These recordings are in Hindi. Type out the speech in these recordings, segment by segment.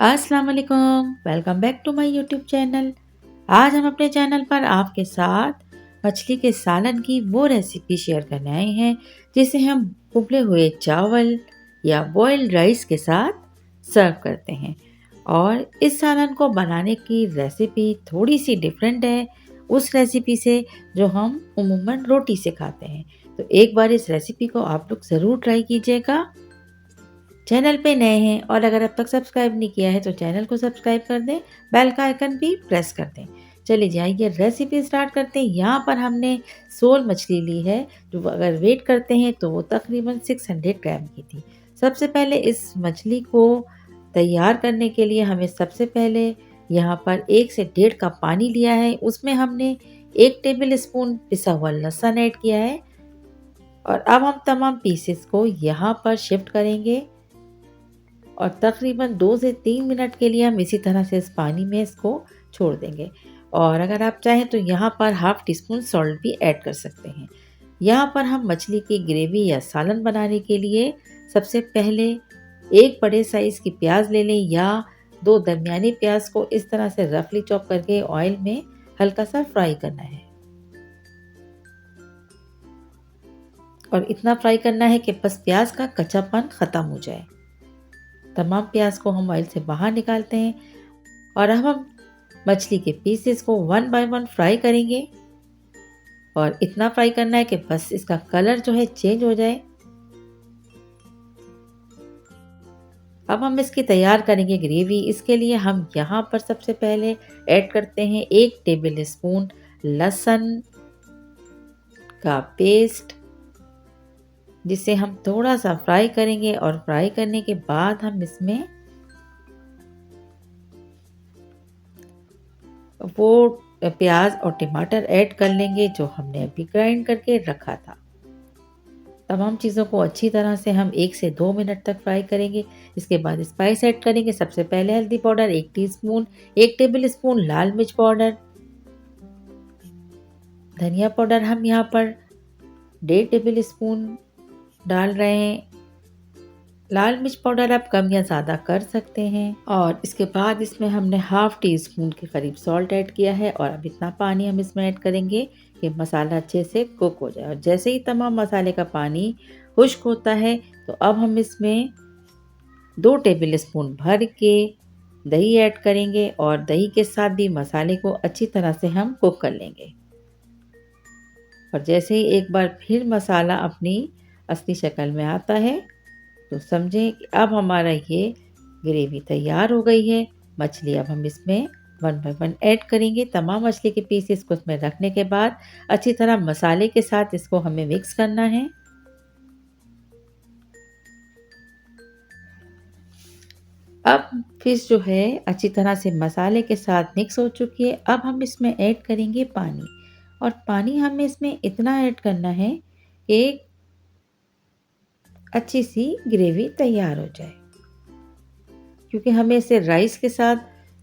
अस्सलाम वालेकुम, welcome back to my YouTube channel. आज हम अपने चैनल पर आपके साथ मछली के सालन की वो रेसिपी शेयर करने आए हैं जिसे हम उबले हुए चावल या बॉइल्ड राइस के साथ सर्व करते हैं। और इस सालन को बनाने की रेसिपी थोड़ी सी डिफरेंट है उस रेसिपी से जो हम उमूमन रोटी से खाते हैं। तो एक बार इस रेसिपी को आप लोग ज़रूर ट्राई कीजिएगा। चैनल पे नए हैं और अगर अब तक सब्सक्राइब नहीं किया है तो चैनल को सब्सक्राइब कर दें, बेल का आइकन भी प्रेस कर दें। चलिए जाइए रेसिपी स्टार्ट करते हैं। यहाँ पर हमने सोल मछली ली है जो अगर वेट करते हैं तो वो तकरीबन 600 ग्राम की थी। सबसे पहले इस मछली को तैयार करने के लिए हमें सबसे पहले यहाँ पर 1 से 1.5 कप पानी लिया है। उसमें हमने 1 टेबल स्पून पिसा हुआ लहसुन ऐड किया है और अब हम तमाम पीसेस को यहाँ पर शिफ्ट करेंगे और तकरीबन 2 से 3 मिनट के लिए हम इसी तरह से इस पानी में इसको छोड़ देंगे। और अगर आप चाहें तो यहाँ पर हाफ टी स्पून सॉल्ट भी ऐड कर सकते हैं। यहाँ पर हम मछली की ग्रेवी या सालन बनाने के लिए सबसे पहले एक बड़े साइज़ की प्याज ले लें या 2 दरमियानी प्याज को इस तरह से रफली चॉप करके ऑयल में हल्का सा फ्राई करना है। और इतना फ्राई करना है कि बस प्याज का कच्चापन ख़त्म हो जाए। तमाम प्याज को हम ऑयल से बाहर निकालते हैं और अब हम मछली के पीसेस को वन बाय वन फ्राई करेंगे। और इतना फ्राई करना है कि बस इसका कलर जो है चेंज हो जाए। अब हम इसकी तैयार करेंगे ग्रेवी। इसके लिए हम यहाँ पर सबसे पहले ऐड करते हैं 1 टेबल स्पून लहसुन का पेस्ट, जिसे हम थोड़ा सा फ्राई करेंगे। और फ्राई करने के बाद हम इसमें वो प्याज और टमाटर ऐड कर लेंगे जो हमने अभी ग्राइंड करके रखा था। तमाम चीज़ों को अच्छी तरह से हम 1 से 2 मिनट तक फ्राई करेंगे। इसके बाद स्पाइस ऐड करेंगे। सबसे पहले हल्दी पाउडर 1 टीस्पून, 1 टेबल स्पून लाल मिर्च पाउडर, धनिया पाउडर हम यहाँ पर 1.5 टेबल स्पून डाल रहे हैं। लाल मिर्च पाउडर आप कम या ज़्यादा कर सकते हैं। और इसके बाद इसमें हमने हाफ टी स्पून के करीब सॉल्ट ऐड किया है। और अब इतना पानी हम इसमें ऐड करेंगे कि मसाला अच्छे से कुक हो जाए। और जैसे ही तमाम मसाले का पानी खुश्क होता है तो अब हम इसमें 2 टेबल स्पून भर के दही ऐड करेंगे और दही के साथ भी मसाले को अच्छी तरह से हम कुक कर लेंगे। और जैसे ही एक बार फिर मसाला अपनी असली शक्ल में आता है तो समझें कि अब हमारा ये ग्रेवी तैयार हो गई है। मछली अब हम इसमें वन बाय वन ऐड करेंगे। तमाम मछली के पीसेस को इसमें रखने के बाद अच्छी तरह मसाले के साथ इसको हमें मिक्स करना है। अब फिश जो है अच्छी तरह से मसाले के साथ मिक्स हो चुकी है। अब हम इसमें ऐड करेंगे पानी। और पानी हमें इसमें इतना ऐड करना है कि अच्छी सी ग्रेवी तैयार हो जाए। क्योंकि हमें इसे राइस के साथ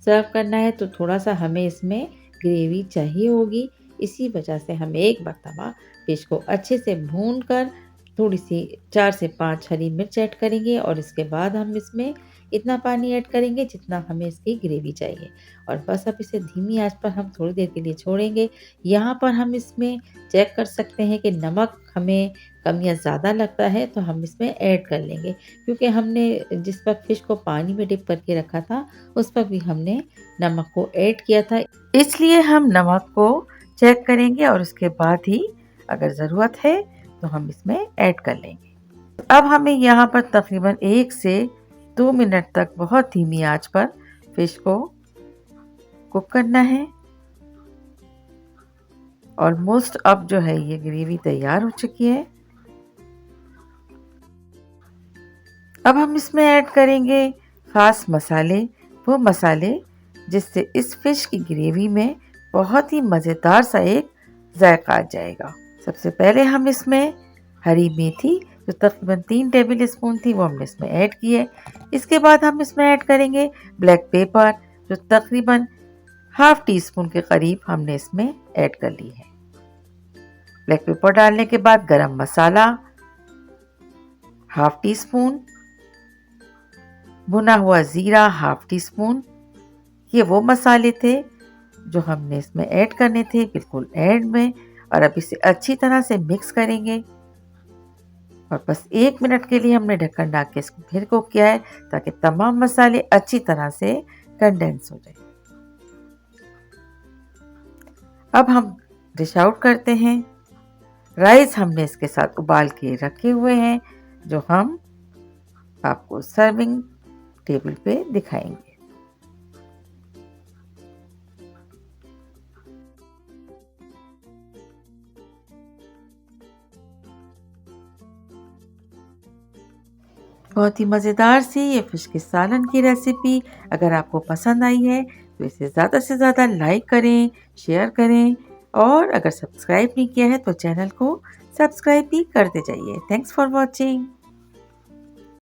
सर्व करना है तो थोड़ा सा हमें इसमें ग्रेवी चाहिए होगी। इसी वजह से हम एक मरतबा फिश को अच्छे से भून कर थोड़ी सी 4 से 5 हरी मिर्च ऐड करेंगे। और इसके बाद हम इसमें इतना पानी ऐड करेंगे जितना हमें इसकी ग्रेवी चाहिए। और बस अब इसे धीमी आंच पर हम थोड़ी देर के लिए छोड़ेंगे। यहाँ पर हम इसमें चेक कर सकते हैं कि नमक हमें कम या ज़्यादा लगता है तो हम इसमें ऐड कर लेंगे। क्योंकि हमने जिस वक्त फ़िश को पानी में डिप करके रखा था उस वक्त भी हमने नमक को ऐड किया था, इसलिए हम नमक को चेक करेंगे और उसके बाद ही अगर ज़रूरत है तो हम इसमें ऐड कर लेंगे। अब हमें यहाँ पर तकरीबन 1 से 2 मिनट तक बहुत धीमी आंच पर फ़िश को कुक करना है। ऑलमोस्ट अब जो है ये ग्रेवी तैयार हो चुकी है। अब हम इसमें ऐड करेंगे ख़ास मसाले, वो मसाले जिससे इस फिश की ग्रेवी में बहुत ही मज़ेदार सा एक जायका आ जाएगा। सबसे पहले हम इसमें हरी मेथी जो तकरीबन 3 टेबल स्पून थी वो हमने इसमें ऐड की है। इसके बाद हम इसमें ऐड करेंगे ब्लैक पेपर जो तकरीबन हाफ टी स्पून के करीब हमने इसमें ऐड कर ली है। ब्लैक पेपर डालने के बाद गरम मसाला हाफ टी स्पून, भुना हुआ ज़ीरा हाफ टी स्पून। ये वो मसाले थे जो हमने इसमें ऐड करने थे बिल्कुल एंड में, और अब इसे अच्छी तरह से मिक्स करेंगे। और बस 1 मिनट के लिए हमने ढक्कन ढक के इसको फिर कुक किया है ताकि तमाम मसाले अच्छी तरह से कंडेंस हो जाए। अब हम डिश आउट करते हैं। राइस हमने इसके साथ उबाल के रखे हुए हैं जो हम आपको सर्विंग टेबल पे दिखाएंगे। बहुत ही मज़ेदार सी ये फिश के सालन की रेसिपी अगर आपको पसंद आई है तो इसे ज़्यादा से ज़्यादा लाइक करें, शेयर करें, और अगर सब्सक्राइब नहीं किया है तो चैनल को सब्सक्राइब भी करते जाइए। Thanks for watching.